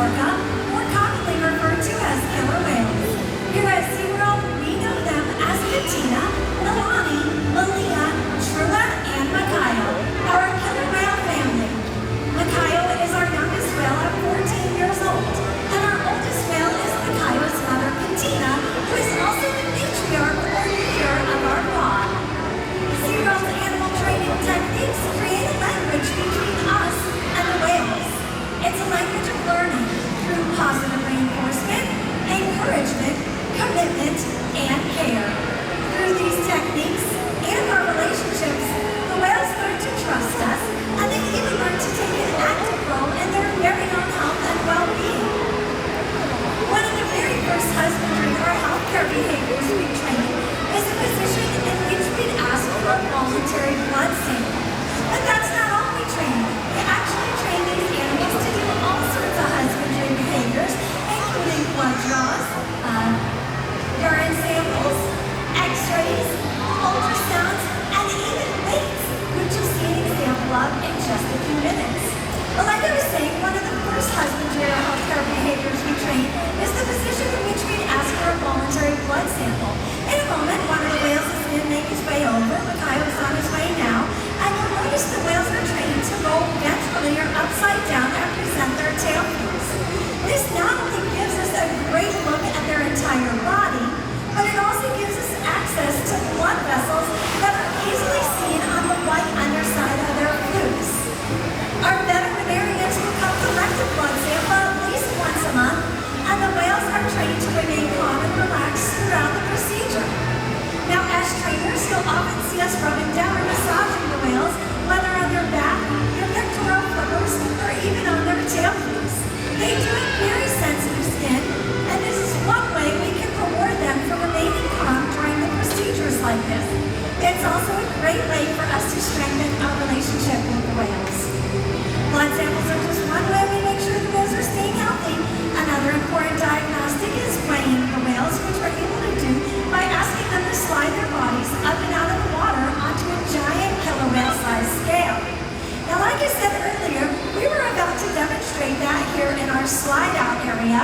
Orca, more commonly referred to as killer whales. Here at SeaWorld, we know them as Katina, Milani, Malia, Trula, and Makayo, our killer whale family. Makayo is our youngest whale at 14 years old, and our oldest whale is Makayo's mother, Katina, who is also the matriarch or leader of our pod. SeaWorld's animal training us to strengthen our relationship with the whales. Blood samples are just one way we make sure the whales are staying healthy. Another important diagnostic is weighing the whales, which we're able to do by asking them to slide their bodies up and out of the water onto a giant killer whale-sized scale. Now, like I said earlier, we were about to demonstrate that here in our slide-out area.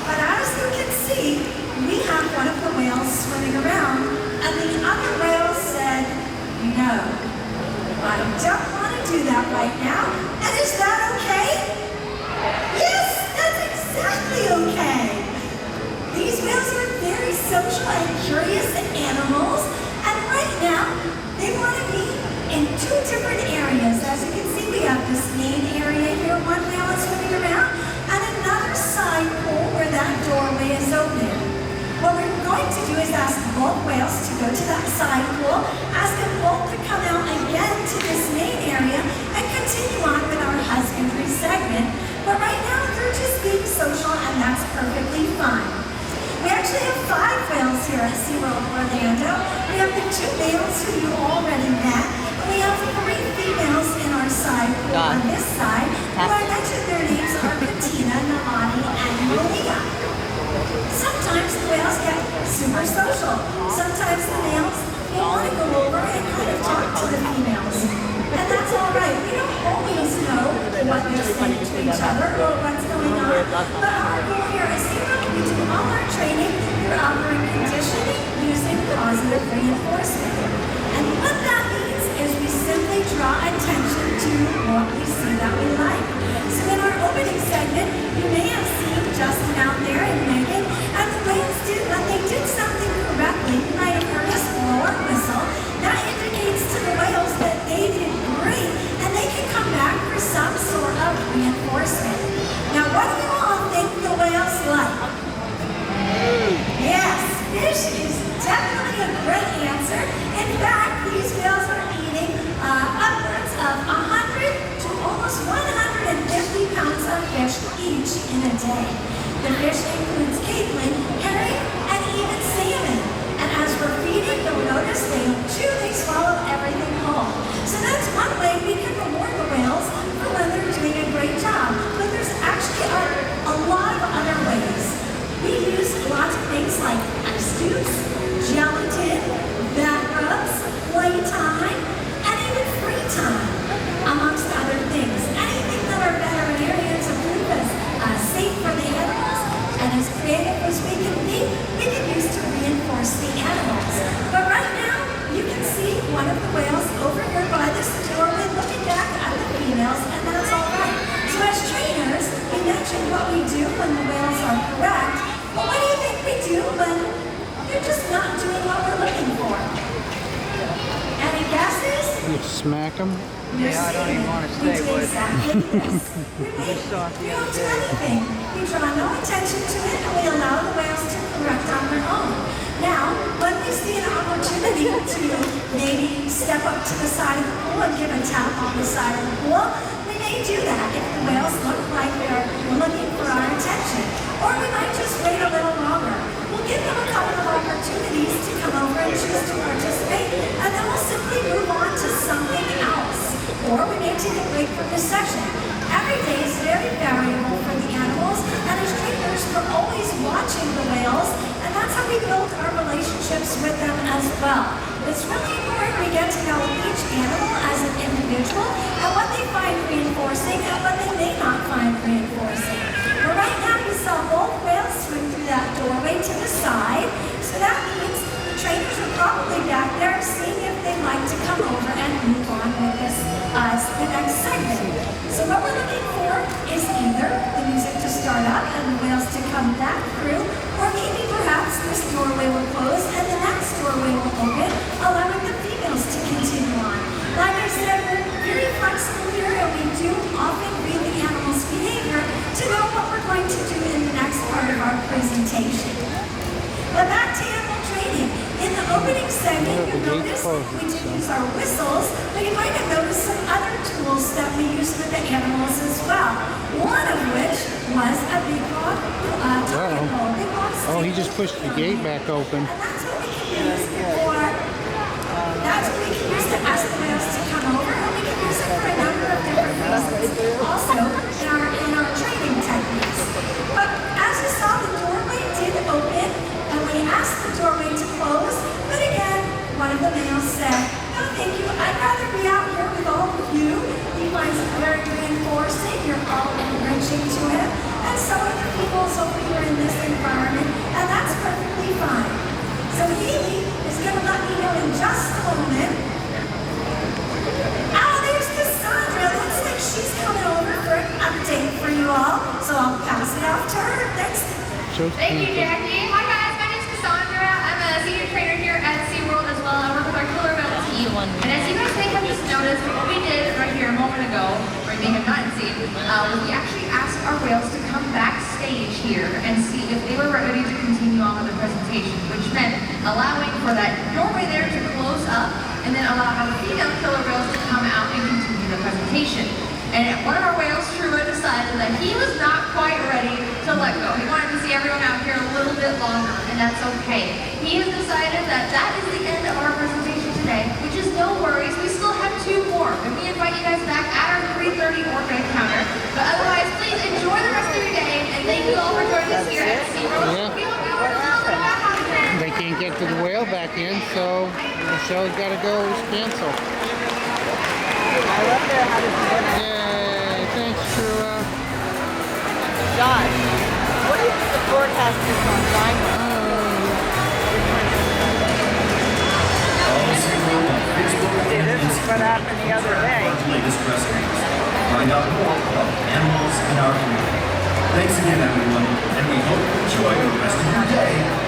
But as you can see, we have one of the whales swimming around, and the other whale said, "No, I don't want to do that right now." And is that okay? Yes, that's exactly okay. These whales are very social and curious animals, and right now, they want to be in two different areas. As you can see, we have this main area here, one whale is swimming around, and another side pool where that doorway is open. What we're going to do is ask both whales to go to that side pool, ask them both to come out again to this main area, and continue on with our husbandry segment. But right now, they're just being social, and that's perfectly fine. We actually have 5 whales here at SeaWorld Orlando. We have the 2 males who you already met, and we have 3 females in our side pool on this side, who I mentioned their names are Katina, Nalani, and Malia. Sometimes the whales get super social. Sometimes the males will want to go over and kind of talk to the females. And that's all right. We don't always know what they're saying to each other or what's going on. But our goal here is we do all our training through operant conditioning using positive reinforcement. And what that means is we simply draw attention to what we see that we like. So in our opening segment, you may have seen Justin out there and Megan, and the whales when they did something correctly, you might have heard us blow our whistle. That indicates to the whales that they did great, and they can come back for some sort of reinforcement. Now, what do you all think the whales like? Yes, fish is definitely a great answer. In fact, these whales are eating upwards of 100 to almost 150 pounds of fish each in a day. The fish includes caitlin, herring, and even salmon. And as we're feeding, you'll notice they don't chew, they swallow everything whole. So that's one way we can reward the whales for when they're doing a great job. But there's actually a lot of other ways. We use lots of things like ice cubes, gelatin, back rubs, playtime, and even free time, amongst other things. Anything that our veterinarians approve as safe for the animals and as creative as we can be, we can use to reinforce the animals. But right now, you can see one of the whales over here by this doorway looking back at the females, and that's all right. So as trainers, we mentioned what we do when the whales are correct. But what do you think we do when they're just not doing what we're looking for? Any guesses? You smack them? Yeah, I don't even want to stay with it. Exactly this. We don't do anything. We draw no attention to it, and we allow the whales to correct on their own. Now, when we see an opportunity to maybe step up to the side of the pool and give a tap on the side of the pool, we may do that if the whales look like they're looking for our attention. Or we might just wait a little longer. We'll give them a couple of opportunities to come over and choose to participate, and then we'll simply move on to something else. Or we may take a break from this session. Every day is very variable for the animals, and as trainers, we're always watching the whales, and that's how we build our relationships with them as well. It's really important we get to know each animal as an individual and what they find reinforcing and what they may not find reinforcing. But right now, you saw both whales swim through that doorway to the side, so that means the trainers are probably back there seeing if they'd like to come over and move on with this, the next segment. So what we're looking for is either the music to start up and the whales to come back through, or maybe perhaps this doorway will close and the next doorway will open, allowing the females to continue on. Like I said, we're very flexible here, and we do often read the animal's behavior to know what we're going to do in the next part of our presentation. But back to animal training. In the opening segment, you noticed we did use our whistles, but you might have noticed some other tools that we use with the animals as well. One of which was a big rock talking pole. Big rock stick. Oh, he just pushed the gate back open. And that's what we can use to ask the teaching to him, and so are the peoples over here in this environment, and that's perfectly fine. So Haley is going to let me know in just a moment. Oh, there's Cassandra. Looks like she's coming over for an update for you all, so I'll pass it off to her. Thanks. Thank you, Jackie. Hi guys, my name's Cassandra. I'm a senior trainer here at SeaWorld as well. I work with our killer whale team. And as you guys may have just noticed, what we did right here a moment ago, or you may have not seen, was we actually asked our whales to come backstage here and see if they were ready to continue on with the presentation, which meant allowing for that doorway there to close up and then allow our female killer whales to come out and continue the presentation. And one of our whales, Trua, decided that he was not quite ready to let go. He wanted to see everyone out here a little bit longer, and that's okay. He has decided that that is the end of our presentation today, which is no worries. We still have 2 more, and we invite you guys back at our 3:30 Orca encounter. But otherwise, please enjoy the rest of your day, and thank you all for joining us here at SeaWorld. Yeah. We hope you all have a little bit of fun today. They can't get to the whale back in, so the show's got to go. It's canceled. I love their how to do it. Yay! Thanks, Trua. Josh, what do you think the forecast is on time? See, this is what happened the other day. Latest recipes. Find out more about animals in our community. Thanks again, everyone, and we hope you enjoy the rest of your day